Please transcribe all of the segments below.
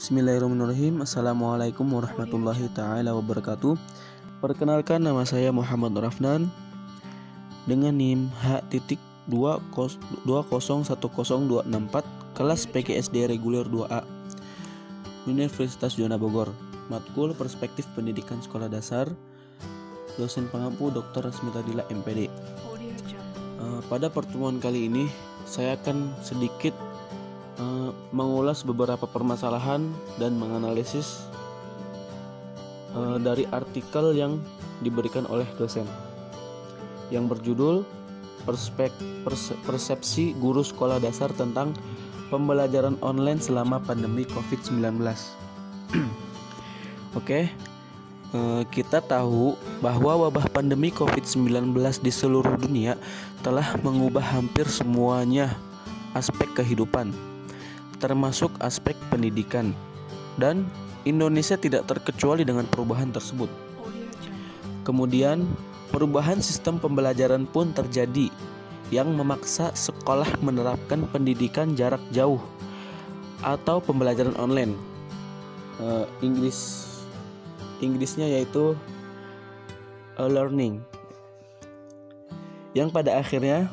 Bismillahirrahmanirrahim. Assalamualaikum warahmatullahi ta'ala wabarakatuh. Perkenalkan, nama saya Muhammad Rafnan dengan NIM H.2010264, kelas PGSD reguler 2A, Universitas Juanda Bogor. Matkul Perspektif Pendidikan Sekolah Dasar. Dosen pengampu Dr. Rasmita Dila, MPD. Pada pertemuan kali ini saya akan sedikit mengulas beberapa permasalahan dan menganalisis dari artikel yang diberikan oleh dosen yang berjudul Persepsi Guru Sekolah Dasar tentang Pembelajaran Online selama Pandemi COVID-19. Oke, kita tahu bahwa wabah pandemi COVID-19 di seluruh dunia telah mengubah hampir semuanya aspek kehidupan, termasuk aspek pendidikan, dan Indonesia tidak terkecuali dengan perubahan tersebut. Kemudian, perubahan sistem pembelajaran pun terjadi yang memaksa sekolah menerapkan pendidikan jarak jauh atau pembelajaran online. Inggrisnya yaitu e-learning, yang pada akhirnya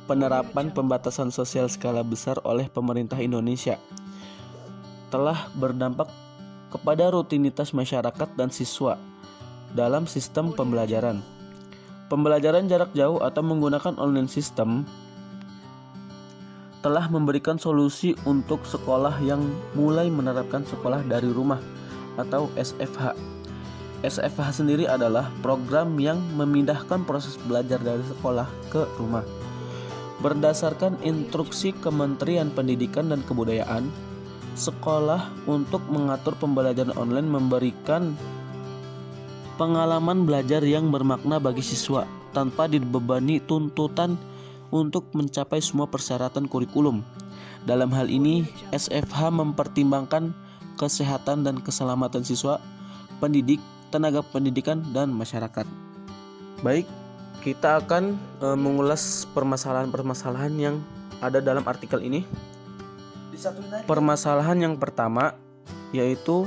penerapan pembatasan sosial skala besar oleh pemerintah Indonesia telah berdampak kepada rutinitas masyarakat dan siswa dalam sistem pembelajaran. Pembelajaran jarak jauh atau menggunakan online system telah memberikan solusi untuk sekolah yang mulai menerapkan sekolah dari rumah atau SFH. SFH sendiri adalah program yang memindahkan proses belajar dari sekolah ke rumah. Berdasarkan instruksi Kementerian Pendidikan dan Kebudayaan, sekolah untuk mengatur pembelajaran online memberikan pengalaman belajar yang bermakna bagi siswa tanpa dibebani tuntutan untuk mencapai semua persyaratan kurikulum. Dalam hal ini, SFH mempertimbangkan kesehatan dan keselamatan siswa, pendidik, tenaga pendidikan, dan masyarakat. Baik, kita akan mengulas permasalahan-permasalahan yang ada dalam artikel ini. Permasalahan yang pertama yaitu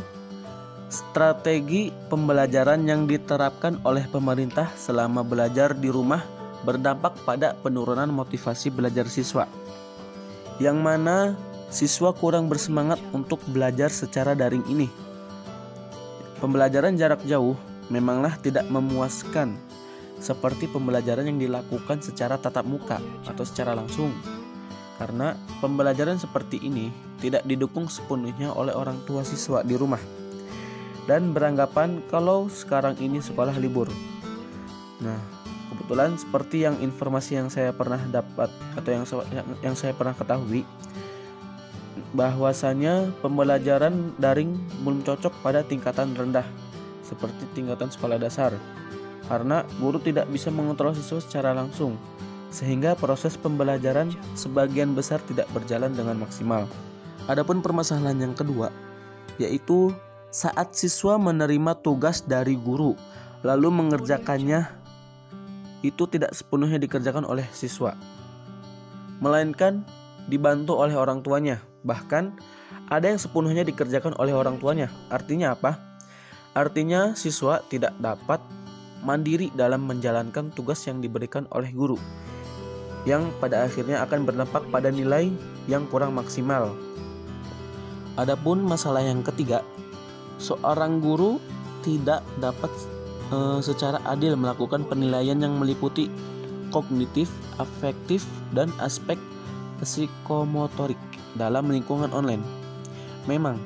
strategi pembelajaran yang diterapkan oleh pemerintah selama belajar di rumah berdampak pada penurunan motivasi belajar siswa, yang mana siswa kurang bersemangat untuk belajar secara daring ini. Pembelajaran jarak jauh memanglah tidak memuaskan seperti pembelajaran yang dilakukan secara tatap muka atau secara langsung, karena pembelajaran seperti ini tidak didukung sepenuhnya oleh orang tua siswa di rumah dan beranggapan kalau sekarang ini sekolah libur. Nah, kebetulan seperti yang informasi yang saya pernah dapat atau yang saya pernah ketahui, bahwasanya pembelajaran daring belum cocok pada tingkatan rendah seperti tingkatan sekolah dasar, karena guru tidak bisa mengontrol siswa secara langsung, sehingga proses pembelajaran sebagian besar tidak berjalan dengan maksimal. Adapun permasalahan yang kedua, yaitu saat siswa menerima tugas dari guru lalu mengerjakannya, itu tidak sepenuhnya dikerjakan oleh siswa, melainkan dibantu oleh orang tuanya. Bahkan ada yang sepenuhnya dikerjakan oleh orang tuanya. Artinya apa? Artinya siswa tidak dapat mandiri dalam menjalankan tugas yang diberikan oleh guru, yang pada akhirnya akan berdampak pada nilai yang kurang maksimal. Adapun masalah yang ketiga, seorang guru tidak dapat secara adil melakukan penilaian yang meliputi kognitif, afektif, dan aspek psikomotorik dalam lingkungan online. Memang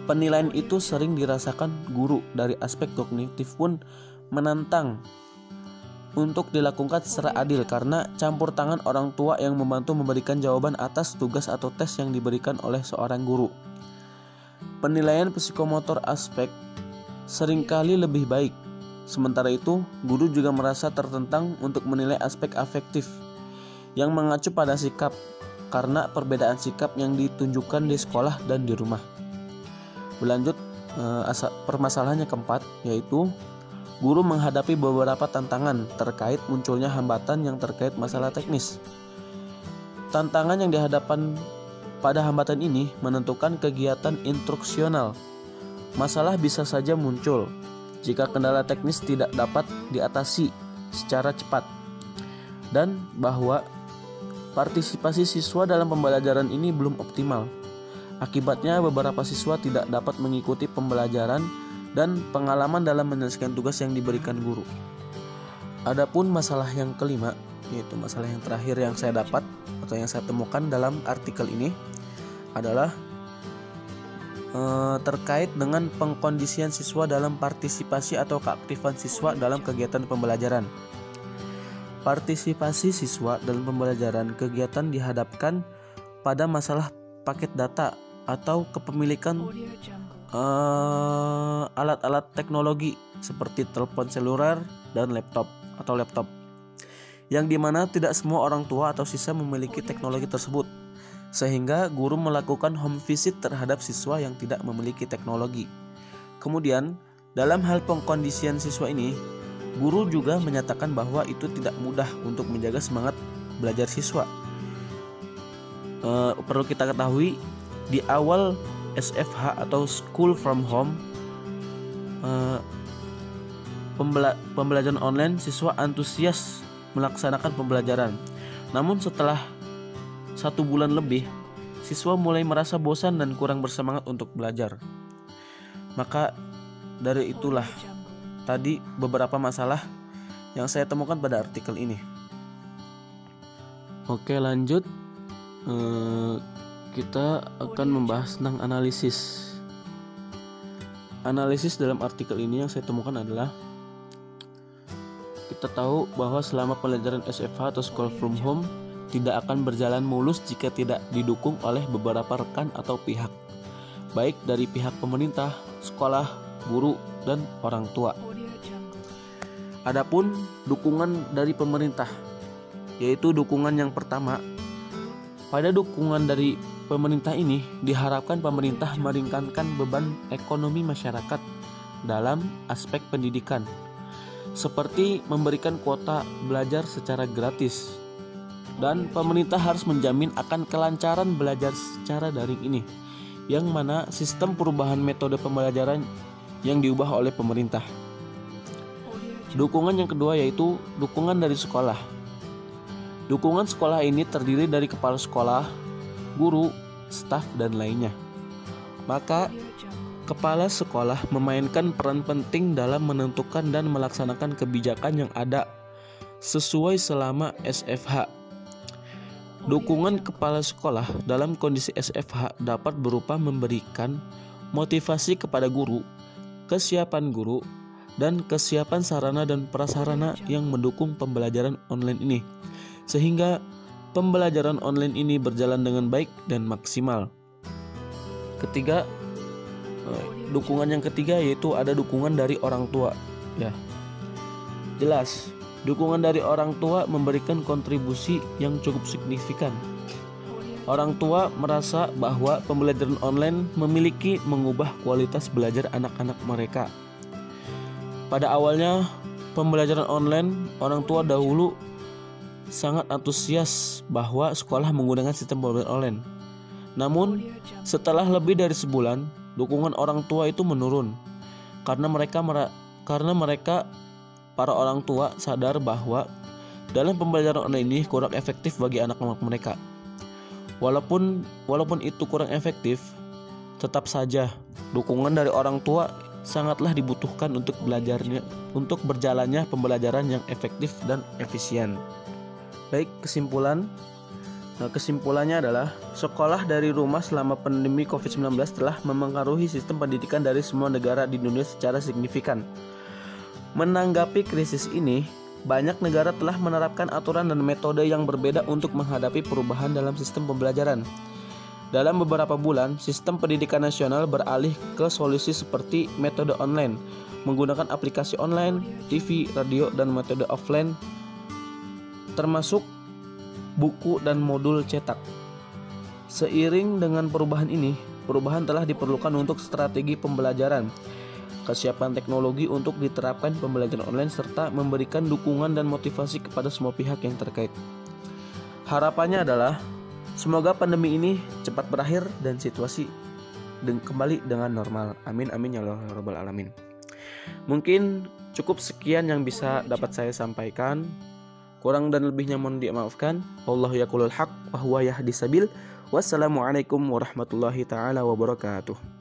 penilaian itu sering dirasakan guru dari aspek kognitif pun menantang untuk dilakukan secara adil karena campur tangan orang tua yang membantu memberikan jawaban atas tugas atau tes yang diberikan oleh seorang guru. Penilaian psikomotor aspek seringkali lebih baik. Sementara itu, guru juga merasa tertentang untuk menilai aspek afektif yang mengacu pada sikap, karena perbedaan sikap yang ditunjukkan di sekolah dan di rumah. Berlanjut, permasalahan yang keempat yaitu guru menghadapi beberapa tantangan terkait munculnya hambatan yang terkait masalah teknis. Tantangan yang Pada hambatan ini menentukan kegiatan instruksional. Masalah bisa saja muncul jika kendala teknis tidak dapat diatasi secara cepat, dan bahwa partisipasi siswa dalam pembelajaran ini belum optimal. Akibatnya beberapa siswa tidak dapat mengikuti pembelajaran dan pengalaman dalam menyelesaikan tugas yang diberikan guru. Adapun masalah yang kelima, yaitu masalah yang terakhir yang saya dapat atau yang saya temukan dalam artikel ini adalah terkait dengan pengkondisian siswa dalam partisipasi atau keaktifan siswa dalam kegiatan pembelajaran. Partisipasi siswa dalam pembelajaran kegiatan dihadapkan pada masalah paket data atau kepemilikan alat-alat teknologi seperti telepon seluler dan laptop, yang dimana tidak semua orang tua atau siswa memiliki teknologi tersebut, sehingga guru melakukan home visit terhadap siswa yang tidak memiliki teknologi. Kemudian, dalam hal pengkondisian siswa ini, guru juga menyatakan bahwa itu tidak mudah untuk menjaga semangat belajar siswa. Perlu kita ketahui, di awal SFH atau School from Home, pembelajaran online, siswa antusias melaksanakan pembelajaran. Namun setelah 1 bulan lebih, siswa mulai merasa bosan dan kurang bersemangat untuk belajar. Maka dari itulah tadi beberapa masalah yang saya temukan pada artikel ini. Oke, lanjut. Kita akan membahas tentang analisis. Analisis dalam artikel ini yang saya temukan adalah, kita tahu bahwa selama pelajaran SFH atau School from Home tidak akan berjalan mulus jika tidak didukung oleh beberapa rekan atau pihak, baik dari pihak pemerintah, sekolah, guru, dan orang tua. Adapun dukungan dari pemerintah, yaitu dukungan yang pertama. Pada dukungan dari pemerintah ini diharapkan pemerintah meringankan beban ekonomi masyarakat dalam aspek pendidikan, seperti memberikan kuota belajar secara gratis. Dan pemerintah harus menjamin akan kelancaran belajar secara daring ini, yang mana sistem perubahan metode pembelajaran yang diubah oleh pemerintah. Dukungan yang kedua yaitu dukungan dari sekolah. Dukungan sekolah ini terdiri dari kepala sekolah, guru, staf, dan lainnya. Maka kepala sekolah memainkan peran penting dalam menentukan dan melaksanakan kebijakan yang ada sesuai selama SFH. Dukungan kepala sekolah dalam kondisi SFH dapat berupa memberikan motivasi kepada guru, kesiapan guru, dan kesiapan sarana dan prasarana yang mendukung pembelajaran online ini, sehingga pembelajaran online ini berjalan dengan baik dan maksimal. Dukungan yang ketiga yaitu ada dukungan dari orang tua. Ya, jelas. Dukungan dari orang tua memberikan kontribusi yang cukup signifikan. Orang tua merasa bahwa pembelajaran online mengubah kualitas belajar anak-anak mereka. Pada awalnya pembelajaran online, orang tua dahulu sangat antusias bahwa sekolah menggunakan sistem pembelajaran online. Namun setelah lebih dari sebulan, dukungan orang tua itu menurun karena mereka para orang tua sadar bahwa dalam pembelajaran online ini kurang efektif bagi anak-anak mereka. Walaupun itu kurang efektif, tetap saja dukungan dari orang tua sangatlah dibutuhkan untuk berjalannya pembelajaran yang efektif dan efisien. Baik, kesimpulannya adalah sekolah dari rumah selama pandemi COVID-19 telah memengaruhi sistem pendidikan dari semua negara di dunia secara signifikan. Menanggapi krisis ini, banyak negara telah menerapkan aturan dan metode yang berbeda untuk menghadapi perubahan dalam sistem pembelajaran. Dalam beberapa bulan, sistem pendidikan nasional beralih ke solusi seperti metode online, menggunakan aplikasi online, TV, radio, dan metode offline, termasuk buku dan modul cetak. Seiring dengan perubahan ini, perubahan telah diperlukan untuk strategi pembelajaran, kesiapan teknologi untuk diterapkan pembelajaran online, serta memberikan dukungan dan motivasi kepada semua pihak yang terkait. Harapannya adalah Semoga pandemi ini cepat berakhir dan situasi kembali dengan normal. Amin amin ya Allah rabbal alamin. Mungkin cukup sekian yang bisa dapat saya sampaikan. Kurang dan lebihnya mohon dimaafkan. Wallahu yaqulul haq wa huwa yahdis sabil. Wassalamualaikum warahmatullahi taala wabarakatuh.